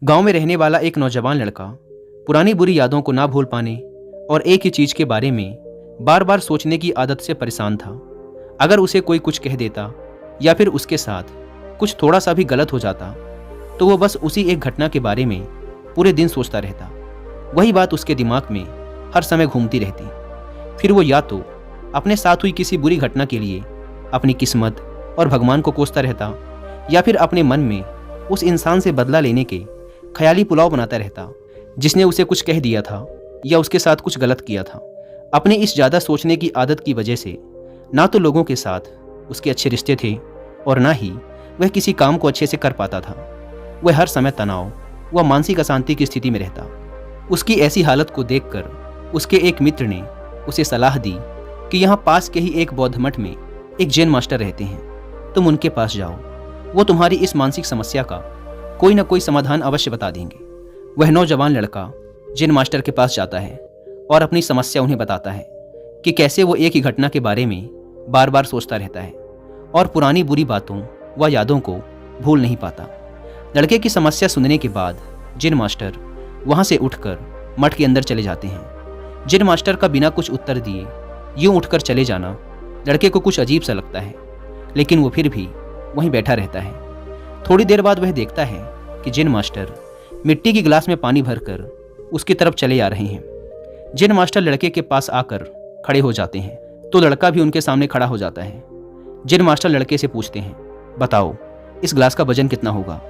गांव में रहने वाला एक नौजवान लड़का पुरानी बुरी यादों को ना भूल पाने और एक ही चीज के बारे में बार बार सोचने की आदत से परेशान था। अगर उसे कोई कुछ कह देता या फिर उसके साथ कुछ थोड़ा सा भी गलत हो जाता तो वो बस उसी एक घटना के बारे में पूरे दिन सोचता रहता। वही बात उसके दिमाग में हर समय घूमती रहती। फिर वो या तो अपने साथ हुई किसी बुरी घटना के लिए अपनी किस्मत और भगवान को कोसता रहता या फिर अपने मन में उस इंसान से बदला लेने के ख्याली पुलाव बनाता रहता जिसने उसे कुछ कह दिया था या उसके साथ कुछ गलत किया था। अपने इस ज़्यादा सोचने की आदत की वजह से ना तो लोगों के साथ उसके अच्छे रिश्ते थे और ना ही वह किसी काम को अच्छे से कर पाता था। वह हर समय तनाव व मानसिक अशांति की स्थिति में रहता। उसकी ऐसी हालत को देखकर उसके एक मित्र ने उसे सलाह दी कि यहाँ पास के ही एक बौद्ध मठ में एक जैन मास्टर रहते हैं, तुम उनके पास जाओ, वो तुम्हारी इस मानसिक समस्या का कोई ना कोई समाधान अवश्य बता देंगे। वह नौजवान लड़का जैन मास्टर के पास जाता है और अपनी समस्या उन्हें बताता है कि कैसे वो एक ही घटना के बारे में बार बार सोचता रहता है और पुरानी बुरी बातों व यादों को भूल नहीं पाता। लड़के की समस्या सुनने के बाद जैन मास्टर वहाँ से उठकर मठ के अंदर चले जाते हैं। जैन मास्टर का बिना कुछ उत्तर दिए यूं उठकर चले जाना लड़के को कुछ अजीब सा लगता है, लेकिन वो फिर भी वहीं बैठा रहता है। थोड़ी देर बाद वह देखता है कि जैन मास्टर मिट्टी की गिलास में पानी भरकर उसकी तरफ चले आ रहे हैं। जैन मास्टर लड़के के पास आकर खड़े हो जाते हैं तो लड़का भी उनके सामने खड़ा हो जाता है। जैन मास्टर लड़के से पूछते हैं, बताओ इस गिलास का वजन कितना होगा?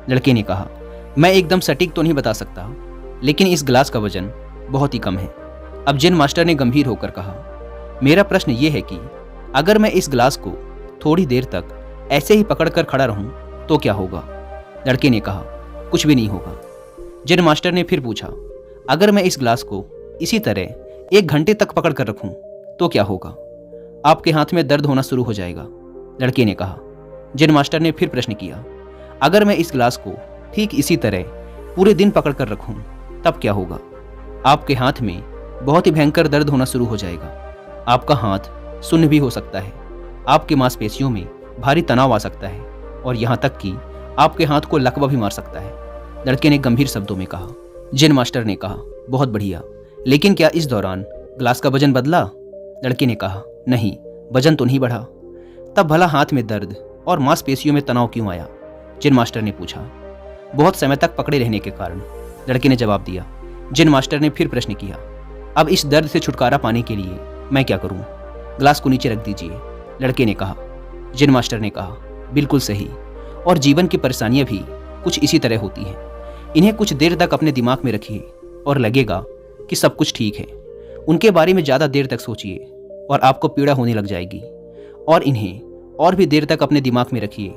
लड़के ने कहा, मैं एकदम सटीक तो नहीं बता सकता, लेकिन इस गिलास का वजन बहुत ही कम है। अब जैन मास्टर ने गंभीर होकर कहा, मेरा प्रश्न ये है कि अगर मैं इस गिलास को थोड़ी देर तक ऐसे ही पकड़कर खड़ा रहूं तो क्या होगा? लड़के ने कहा, कुछ भी नहीं होगा। जैन मास्टर ने फिर पूछा, अगर मैं इस गिलास को इसी तरह 1 घंटे तक पकड़ कर रखूं तो क्या होगा? आपके हाथ में दर्द होना शुरू हो जाएगा। लड़के ने कहा। जैन मास्टर ने फिर प्रश्न किया, अगर मैं इस गिलास को ठीक इसी तरह पूरे दिन पकड़ कर रखूं तब क्या होगा? आपके हाथ में बहुत ही भयंकर दर्द होना शुरू हो जाएगा। आपका हाथ सुन्न भी हो सकता है, आपकी मांसपेशियों में भारी तनाव आ सकता है और यहाँ तक कि आपके हाथ को लकवा भी मार सकता है। लड़के ने गंभीर शब्दों में कहा। जैन मास्टर ने कहा, बहुत बढ़िया, लेकिन क्या इस दौरान गिलास का वजन बदला? लड़के ने कहा, नहीं, वजन तो नहीं बढ़ा। तब भला हाथ में दर्द और मांसपेशियों में तनाव क्यों आया? जैन मास्टर ने पूछा। बहुत समय तक पकड़े रहने के कारण, लड़के ने जवाब दिया। जैन मास्टर ने फिर प्रश्न किया, अब इस दर्द से छुटकारा पाने के लिए मैं क्या करूं? गिलास को नीचे रख दीजिए। लड़के ने कहा। जैन मास्टर ने कहा, बिल्कुल सही, और जीवन की परेशानियां भी कुछ इसी तरह होती हैं। इन्हें कुछ देर तक अपने दिमाग में रखिए और लगेगा कि सब कुछ ठीक है। उनके बारे में ज़्यादा देर तक सोचिए और आपको पीड़ा होने लग जाएगी, और इन्हें और भी देर तक अपने दिमाग में रखिए,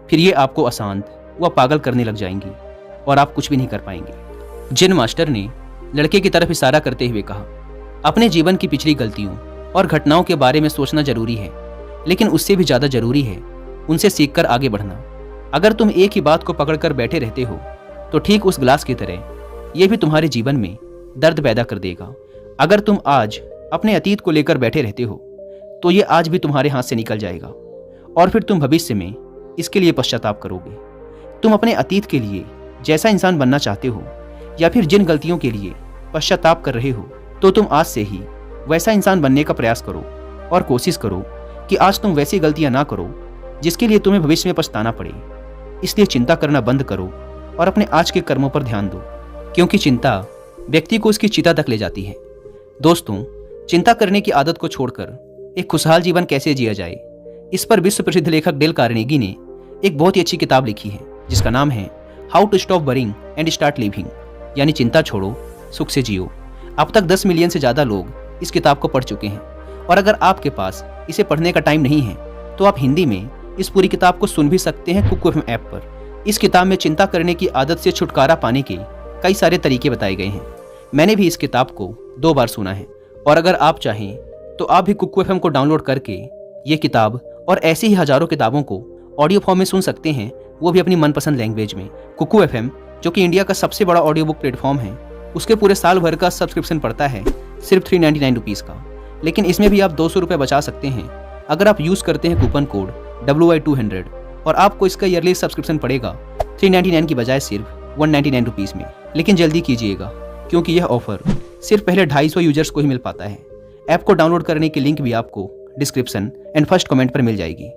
फिर ये आपको अशांत व पागल करने लग जाएंगी और आप कुछ भी नहीं कर पाएंगे। जैन मास्टर ने लड़के की तरफ इशारा करते हुए कहा, अपने जीवन की पिछली गलतियों और घटनाओं के बारे में सोचना जरूरी है, लेकिन उससे भी ज़्यादा जरूरी है उनसे सीखकर आगे बढ़ना। अगर तुम एक ही बात को पकड़कर बैठे रहते हो तो ठीक उस गिलास की तरह यह भी तुम्हारे जीवन में दर्द पैदा कर देगा। अगर तुम आज अपने अतीत को लेकर बैठे रहते हो तो ये आज भी तुम्हारे हाथ से निकल जाएगा और फिर तुम भविष्य में इसके लिए पश्चाताप करोगे। तुम अपने अतीत के लिए जैसा इंसान बनना चाहते हो या फिर जिन गलतियों के लिए पश्चाताप कर रहे हो, तो तुम आज से ही वैसा इंसान बनने का प्रयास करो और कोशिश करो कि आज तुम वैसी गलतियां ना करो जिसके लिए तुम्हें भविष्य में पछताना पड़े। इसलिए चिंता करना बंद करो और अपने आज के कर्मों पर ध्यान दो, क्योंकि चिंता व्यक्ति को उसकी चिता तक ले जाती है। दोस्तों, चिंता करने की आदत को छोड़कर एक खुशहाल जीवन कैसे जिया जाए, इस पर विश्व प्रसिद्ध लेखक डेल कार्नेगी ने एक बहुत ही अच्छी किताब लिखी है जिसका नाम है how to stop worrying and start living, यानी चिंता छोड़ो, सुख से जियो। अब तक 10 मिलियन से ज़्यादा लोग इस किताब को पढ़ चुके हैं, और अगर आपके पास इसे पढ़ने का टाइम नहीं है तो आप हिंदी में इस पूरी किताब को सुन भी सकते हैं कुकू एफएम ऐप पर। इस किताब में चिंता करने की आदत से छुटकारा पाने के कई सारे तरीके बताए गए हैं। मैंने भी इस किताब को 2 बार सुना है, और अगर आप चाहें तो आप भी कुकू एफएम को डाउनलोड करके ये किताब और ऐसी ही हजारों किताबों को ऑडियो फॉर्म में सुन सकते हैं, वो भी अपनी मनपसंद लैंग्वेज में। कुकू एफएम, जो कि इंडिया का सबसे बड़ा ऑडियो बुक प्लेटफॉर्म है, उसके पूरे साल भर का सब्सक्रिप्शन पड़ता है सिर्फ 399 रुपीज़ का, लेकिन इसमें भी आप 200 रुपये बचा सकते हैं अगर आप यूज़ करते हैं कूपन कोड WI200, और आपको इसका ईयरली सब्सक्रिप्शन पड़ेगा 399 की बजाय सिर्फ ₹199 में। लेकिन जल्दी कीजिएगा क्योंकि यह ऑफर सिर्फ पहले 250 यूजर्स को ही मिल पाता है। ऐप को डाउनलोड करने की लिंक भी आपको डिस्क्रिप्शन एंड फर्स्ट कमेंट पर मिल जाएगी।